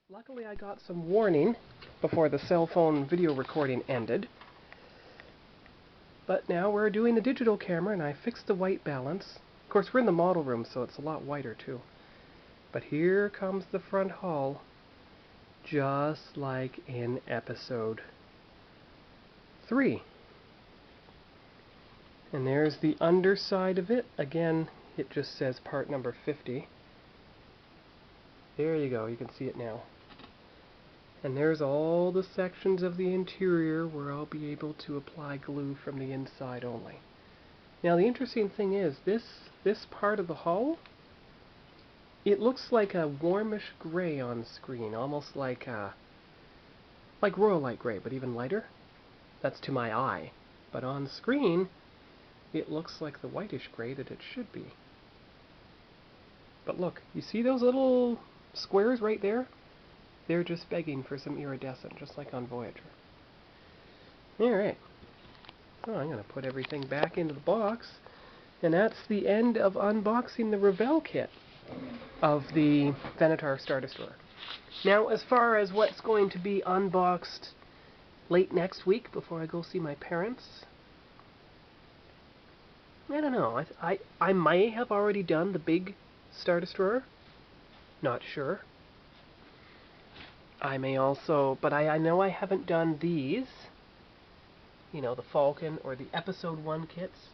Luckily I got some warning before the cell phone video recording ended. But now we're doing the digital camera and I fixed the white balance. Of course we're in the model room so it's a lot whiter too. But here comes the front hull, just like in episode 3. And there's the underside of it. Again, it just says part number 50. There you go, you can see it now. And there's all the sections of the interior where I'll be able to apply glue from the inside only. Now the interesting thing is, this part of the hull, it looks like a warmish gray on screen, almost like Royal Light Gray, but even lighter. That's to my eye. But on screen, it looks like the whitish gray that it should be. But look, you see those little squares right there? They're just begging for some iridescent, just like on Voyager. Alright. So I'm going to put everything back into the box. And that's the end of unboxing the Revell kit of the Venator Star Destroyer. Now, as far as what's going to be unboxed late next week before I go see my parents, I don't know. I may have already done the big Star Destroyer. Not sure. I may also, but I know I haven't done these, you know, the Falcon or the Episode 1 kits,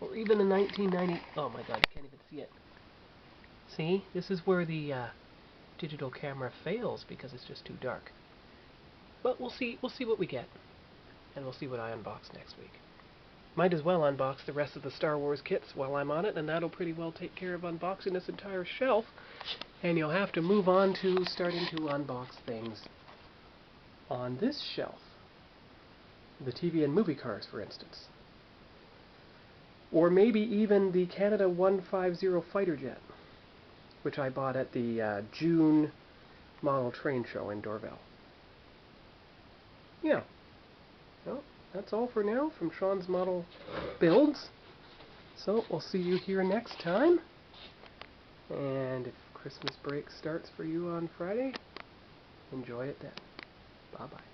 or even the 1990, oh my god, you can't even see it. See, this is where the digital camera fails because it's just too dark. But we'll see what we get, and we'll see what I unbox next week. Might as well unbox the rest of the Star Wars kits while I'm on it, and that'll pretty well take care of unboxing this entire shelf. And you'll have to move on to starting to unbox things on this shelf. The TV and movie cars, for instance. Or maybe even the Canada 150 fighter jet, which I bought at the June model train show in Dorval. Yeah. Well, that's all for now from Sean's Model Builds. So we'll see you here next time. And if Christmas break starts for you on Friday, enjoy it then. Bye-bye.